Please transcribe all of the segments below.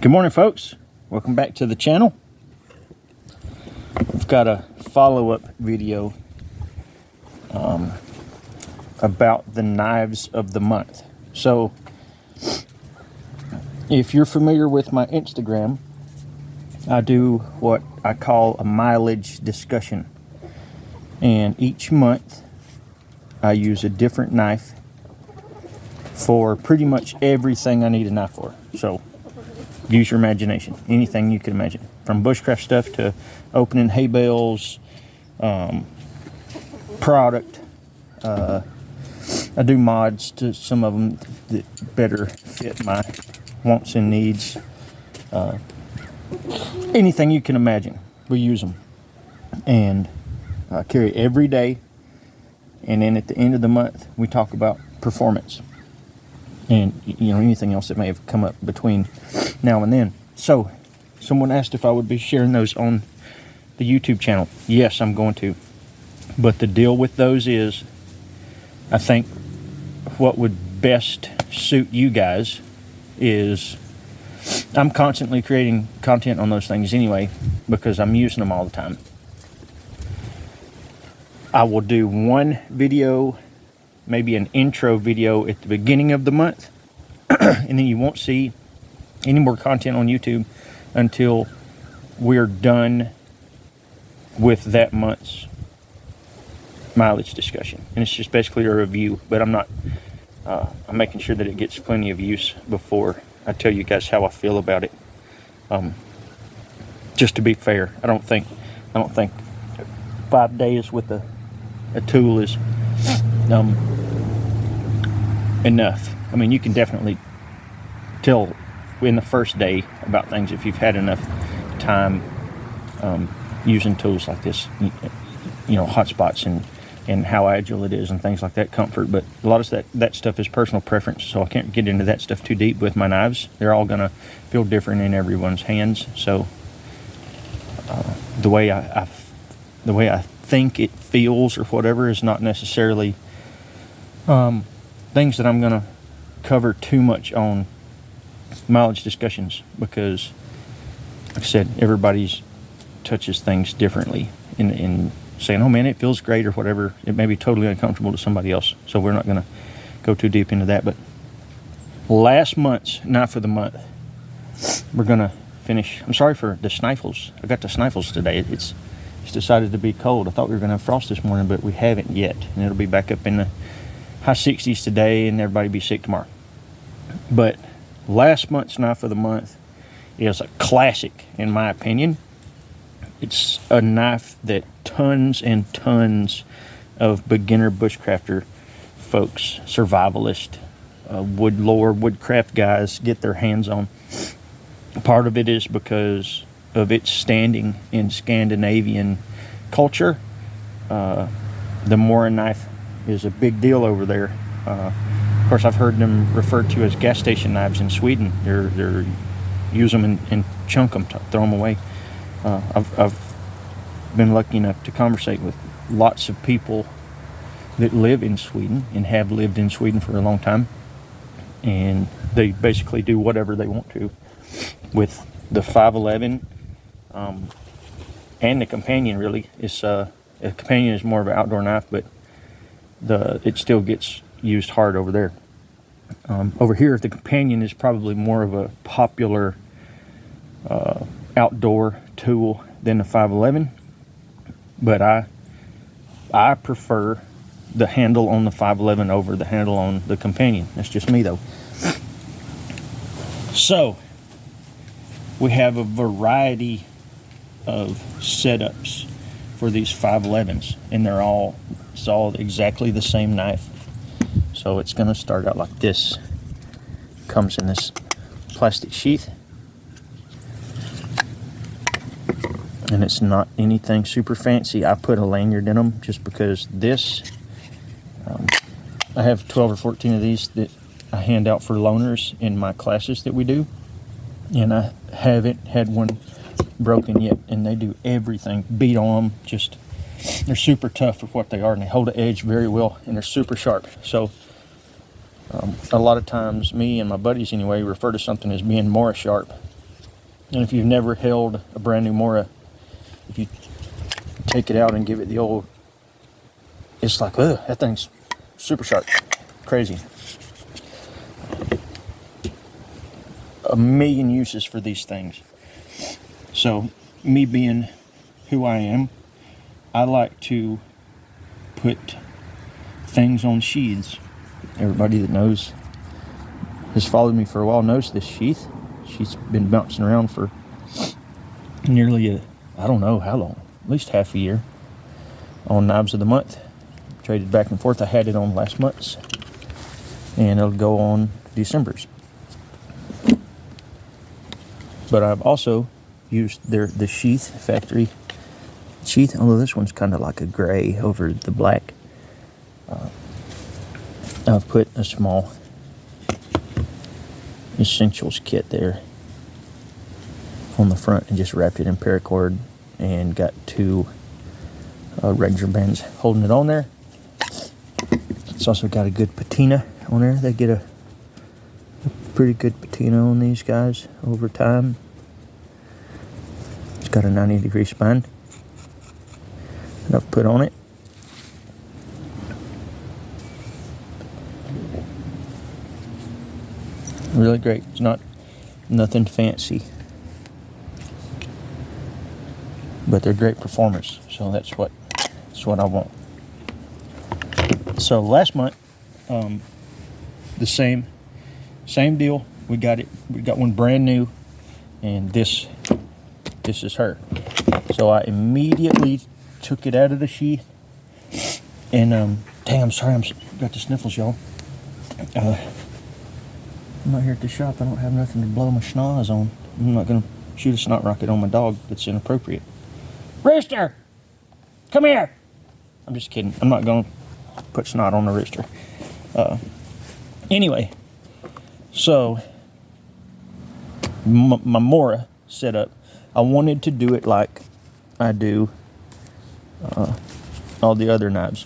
Good morning, folks. Welcome back to the channel. I've got a follow-up video about the knives of the month. So if you're familiar with my Instagram, I do what I call a mileage discussion, and each month I use a different knife for pretty much everything I need a knife for. So use your imagination, anything you can imagine, from bushcraft stuff to opening hay bales, product. I do mods to some of them that better fit my wants and needs. Anything you can imagine, we use them. And I carry every day, and then at the end of the month we talk about performance and anything else that may have come up between now and then. So someone asked if I would be sharing those on the YouTube channel. Yes, I'm going to. But the deal with those is, I think what would best suit you guys is, I'm constantly creating content on those things anyway because I'm using them all the time. I will do one video, maybe an intro video at the beginning of the month, and then you won't see any more content on YouTube until we're done with that month's mileage discussion. And it's just basically a review, but I'm making sure that it gets plenty of use before I tell you guys how I feel about it. Just to be fair, I don't think 5 days with a tool is enough. I mean, you can definitely tell in the first day about things if you've had enough time using tools like this, hot spots and how agile it is and things like that, comfort. But a lot of that stuff is personal preference, so I can't get into that stuff too deep with my knives. They're all gonna feel different in everyone's hands. So the way I think it feels or whatever is not necessarily things that I'm gonna cover too much on mileage discussions, because like I said, everybody's touches things differently in saying, oh man, it feels great or whatever. It may be totally uncomfortable to somebody else, so we're not gonna go too deep into that. But last month's knife of the month, we're gonna finish. I'm sorry for the sniffles. I got the sniffles today. It's decided to be cold. I thought we were gonna have frost this morning, but we haven't yet, and it'll be back up in the high 60s today, and everybody be sick tomorrow. But last month's knife of the month is a classic in my opinion. It's a knife that tons and tons of beginner bushcrafter folks, survivalist, woodcraft guys get their hands on. Part of it is because of its standing in Scandinavian culture. The Mora knife is a big deal over there. Of course, I've heard them referred to as gas station knives in Sweden. They're use them and chunk them, throw them away. I've been lucky enough to conversate with lots of people that live in Sweden and have lived in Sweden for a long time, and they basically do whatever they want to with the 511 and the companion. Really, a companion is more of an outdoor knife, but it still gets used hard over there. Over here, the companion is probably more of a popular outdoor tool than the 511, but I prefer the handle on the 511 over the handle on the companion. That's just me though. So we have a variety of setups for these 511s, and it's all exactly the same knife. So it's going to start out like this. Comes in this plastic sheath, and it's not anything super fancy. I put a lanyard in them just because this, I have 12 or 14 of these that I hand out for loaners in my classes that we do, and I haven't had one broken yet, and they do everything. Beat on them, they're super tough for what they are, and they hold the edge very well, and they're super sharp. So a lot of times, me and my buddies anyway, refer to something as being more sharp. And if you've never held a brand new Mora, if you take it out and give it the old, it's like, ugh, that thing's super sharp, crazy. A million uses for these things. So me being who I am, I like to put things on sheaths. Everybody that knows, has followed me for a while, knows this sheath. She's been bouncing around for nearly I don't know how long, at least half a year, on Knives of the Month. Traded back and forth. I had it on last month's, and it'll go on December's. But I've also used the sheath, factory sheath, although this one's kind of like a gray over the black. I've put a small essentials kit there on the front and just wrapped it in paracord and got two regular bands holding it on there. It's also got a good patina on there. They get a pretty good patina on these guys over time. It's got a 90-degree spine that I've put on it. Really great. It's not nothing fancy, but they're great performers. So that's what I want. So last month, the same deal. We got one brand new, and this is her. So I immediately took it out of the sheath, and dang, I'm sorry, I've got the sniffles, y'all. I'm out here at the shop. I don't have nothing to blow my schnoz on. I'm not gonna shoot a snot rocket on my dog. That's inappropriate. Rooster, come here. I'm just kidding. I'm not gonna put snot on the rooster. Anyway, so my Mora setup, I wanted to do it like I do all the other knives.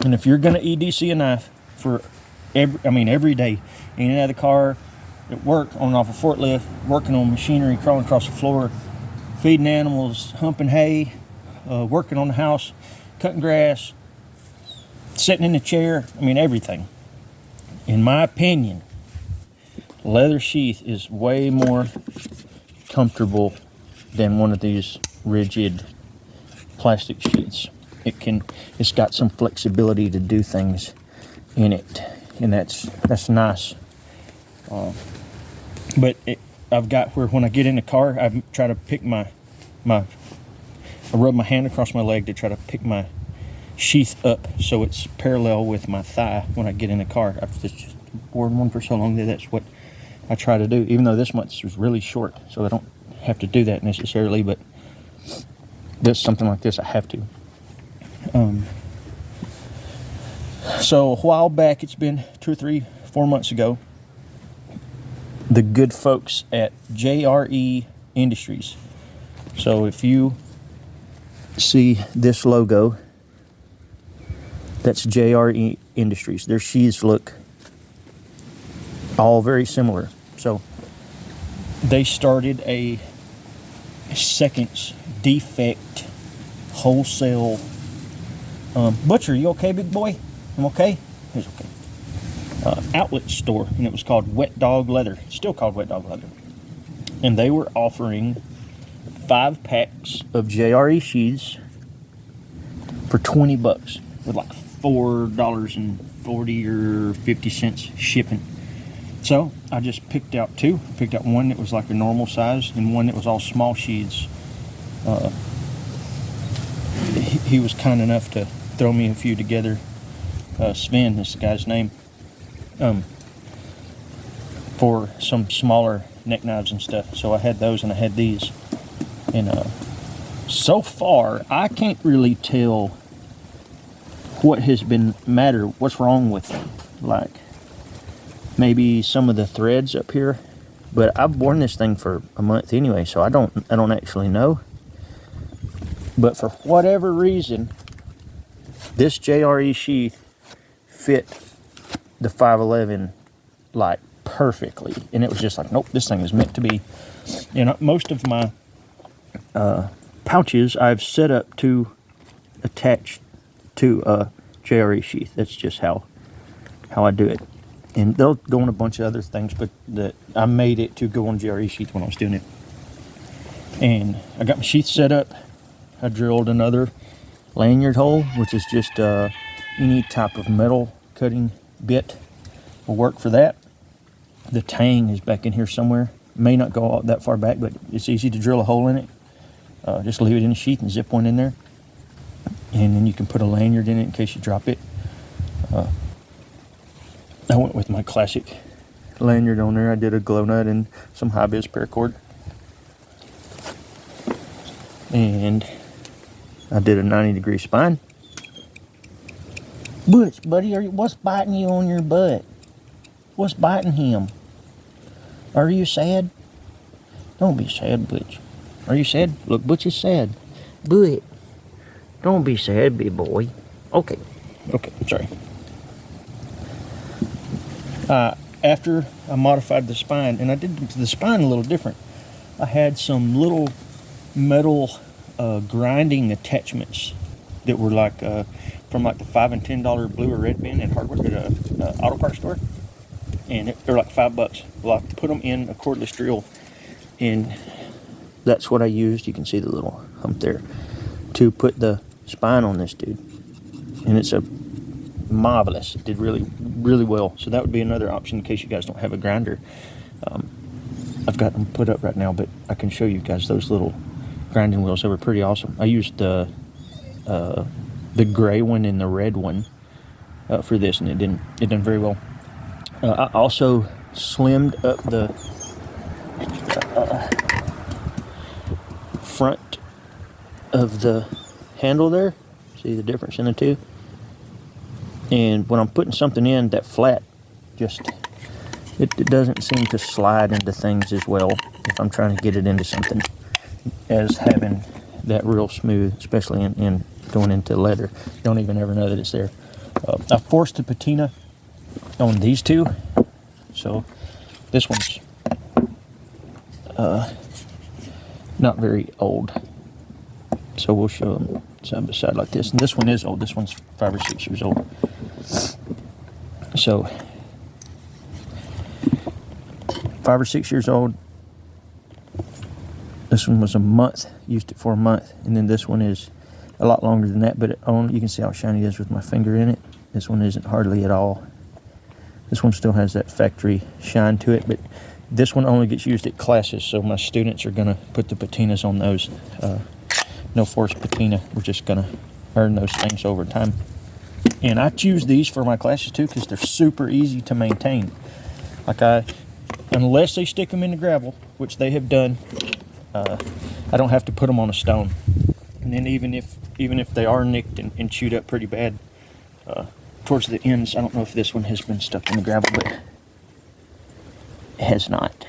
And if you're gonna EDC a knife for every day, in and out of the car, at work, on and off a forklift, working on machinery, crawling across the floor, feeding animals, humping hay, working on the house, cutting grass, sitting in the chair, everything. In my opinion, leather sheath is way more comfortable than one of these rigid plastic sheaths. It's got some flexibility to do things in it, and that's nice. But I've got where when I get in the car, I try to pick I rub my hand across my leg to try to pick my sheath up so it's parallel with my thigh when I get in the car. I've just worn one for so long that that's what I try to do, even though this month's was really short, so I don't have to do that necessarily, but something like this I have to. So a while back, it's been 2 or 3, 4 months ago, the good folks at JRE Industries. So if you see this logo, that's JRE Industries. Their sheaths look all very similar. So they started a seconds defect wholesale Butcher, you okay, big boy? I'm okay? He's okay. Outlet store, and it was called Wet Dog Leather. It's still called Wet Dog Leather. And they were offering 5 packs of JRE sheaths for $20 with like $4.40 or 50 cents shipping. So I just picked out 2. I picked out one that was like a normal size and one that was all small sheaths. He was kind enough to throw me a few together. Sven is the guy's name. For some smaller neck knives and stuff. So I had those and I had these. And so far, I can't really tell what has been what's wrong with them. Like maybe some of the threads up here. But I've worn this thing for a month anyway, so I don't actually know. But for whatever reason, this JRE sheath fit the 511 like perfectly. And it was just like, nope, this thing is meant to be. And most of my pouches I've set up to attach to a JRE sheath. That's just how I do it. And they'll go on a bunch of other things, but I made it to go on JRE sheath when I was doing it. And I got my sheath set up. I drilled another lanyard hole, which is just any type of metal cutting bit will work for that. The tang is back in here somewhere. May not go that far back, but it's easy to drill a hole in it. Just leave it in the sheath and zip one in there. And then you can put a lanyard in it in case you drop it. I went with my classic lanyard on there. I did a glow nut and some high-vis paracord. And I did a 90-degree spine. Butch, buddy, what's biting you on your butt? What's biting him? Are you sad? Don't be sad, Butch. Are you sad? Look, Butch is sad. Butch, don't be sad, big boy. Okay, sorry. After I modified the spine, and I did the spine a little different, I had some little metal grinding attachments that were like from like the $5 and $10 blue or red bin at hardware at auto parts store, and they're like $5. Well, I put them in a cordless drill, and that's what I used. You can see the little hump there to put the spine on this dude, and it's a marvelous. It did really, really well. So that would be another option in case you guys don't have a grinder. I've got them put up right now, but I can show you guys those little grinding wheels. They were pretty awesome. I used the gray one and the red one for this, and it done very well. I also slimmed up the front of the handle there. See the difference in the two? And when I'm putting something in, that flat just it doesn't seem to slide into things as well if I'm trying to get it into something as having that real smooth, especially in going into leather. You don't even ever know that it's there. I forced the patina on these two, so this one's not very old, so we'll show them side by side like this. And this one is old. This one's 5 or 6 years old. So 5 or 6 years old. This one was a month, used it for a month, and then this one is a lot longer than that, but you can see how shiny it is with my finger in it. This one isn't hardly at all. This one still has that factory shine to it, but this one only gets used at classes, so my students are going to put the patinas on those. No force patina. We're just going to earn those things over time. And I choose these for my classes too because they're super easy to maintain. Unless they stick them in the gravel, which they have done, I don't have to put them on a stone. And then even if they are nicked and chewed up pretty bad, towards the ends, I don't know if this one has been stuck in the gravel, but it has not.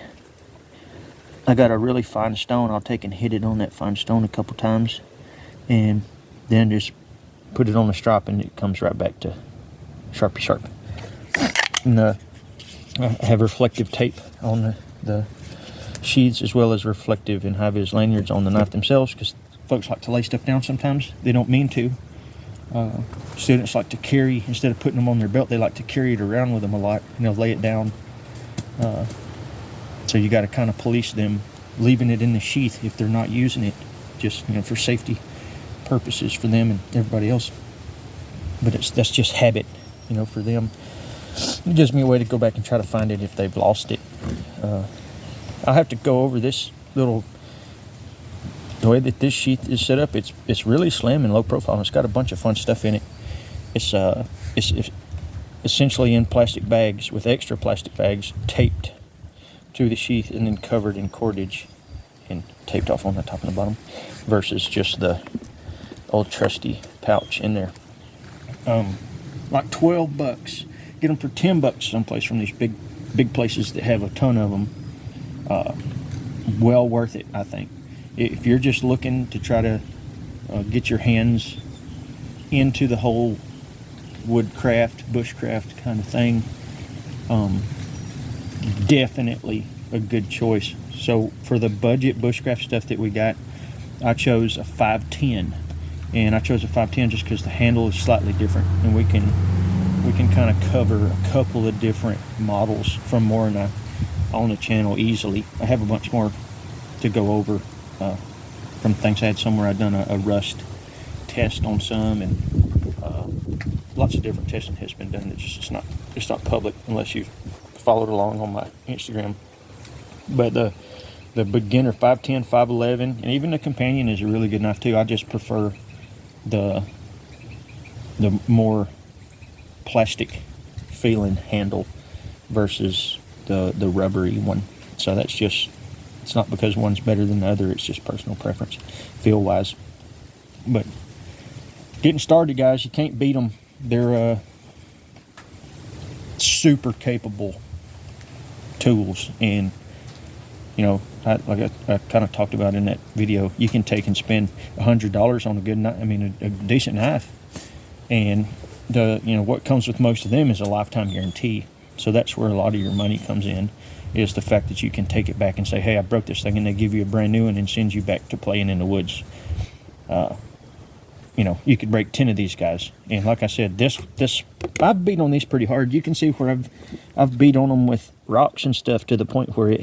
I got a really fine stone. I'll take and hit it on that fine stone a couple times, and then just put it on the strop, and it comes right back to sharpy sharp. And I have reflective tape on the sheaths, as well as reflective and high-vis lanyards on the knife themselves, because folks like to lay stuff down sometimes. They don't mean to. Students like to carry, instead of putting them on their belt, they like to carry it around with them a lot, and they'll lay it down. So you got to kind of police them leaving it in the sheath if they're not using it, just for safety purposes for them and everybody else. But that's just habit, for them. It gives me a way to go back and try to find it if they've lost it. I'll have to go over this the way that this sheath is set up. It's really slim and low profile, and it's got a bunch of fun stuff in it. It's essentially in plastic bags with extra plastic bags taped to the sheath and then covered in cordage and taped off on the top and the bottom, versus just the old trusty pouch in there. Like $12. Get them for $10 someplace from these big places that have a ton of them. Well worth it, I think. If you're just looking to try to get your hands into the whole woodcraft, bushcraft kind of thing, definitely a good choice. So for the budget bushcraft stuff that we got, I chose a 510, and I chose a 510 just because the handle is slightly different, and we can kind of cover a couple of different models from Morakniv on the channel easily. I have a bunch more to go over from things I had somewhere. I'd done a rust test on some, and lots of different testing has been done. It's not public unless you've followed along on my Instagram. But the beginner 510, 511, and even the companion is a really good knife too. I just prefer the more plastic feeling handle versus the rubbery one. So that's just, it's not because one's better than the other, it's just personal preference feel wise. But getting started, guys, you can't beat them. They're super capable tools, and you know, I kind of talked about in that video, you can take and spend $100 on a good knife, I mean a decent knife, and what comes with most of them is a lifetime guarantee. So that's where a lot of your money comes in, is the fact that you can take it back and say, hey, I broke this thing, and they give you a brand new one and send you back to playing in the woods. You could break 10 of these guys, and like I said, this I've beat on these pretty hard. You can see where I've beat on them with rocks and stuff to the point where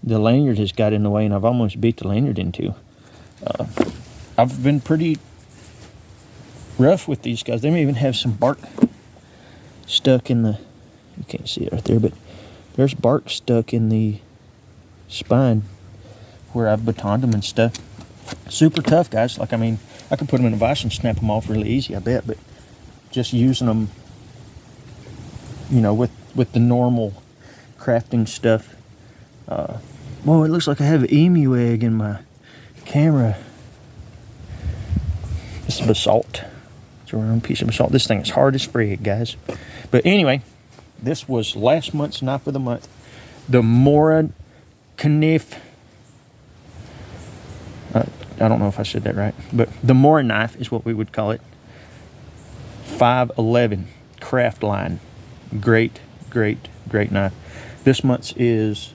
the lanyard has got in the way, and I've almost beat the lanyard in two. I've been pretty rough with these guys. They may even have some bark stuck in the, you can't see it right there, but there's bark stuck in the spine where I've batoned them and stuff. Super tough, guys. Like, I mean, I could put them in a vise and snap them off really easy, I bet, but just using them, with the normal crafting stuff. Well, it looks like I have an emu egg in my camera. This is basalt. It's a round piece of basalt. This thing is hard as frig, guys. But anyway, this was last month's knife of the month. The Morakniv. I don't know if I said that right, but the Morakniv is what we would call it. 511 craft line. Great knife. This month's is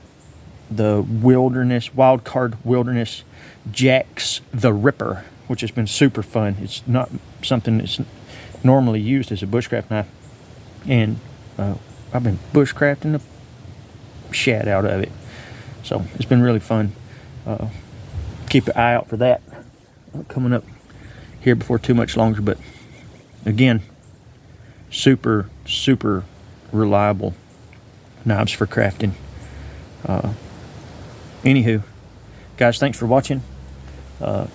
the Wildcard Wilderness Jax the Ripper, which has been super fun. It's not something that's normally used as a bushcraft knife, and I've been bushcrafting the shat out of it, so it's been really fun. Keep an eye out for that coming up here before too much longer. But again, super reliable knives for crafting. Anywho, guys, thanks for watching.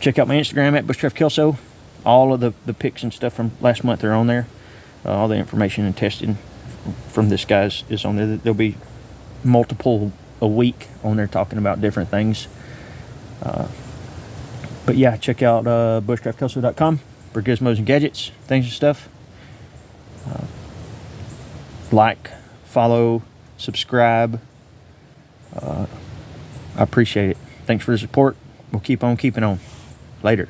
Check out my Instagram at Bushcraft Kelso. All of the pics and stuff from last month are on there. All the information and testing from this guy's is on there. There'll be multiple a week on there talking about different things. But yeah, check out bushcraftkelso.com for gizmos and gadgets, things and stuff. Like, follow, subscribe. I appreciate it. Thanks for the support. We'll keep on keeping on. Later.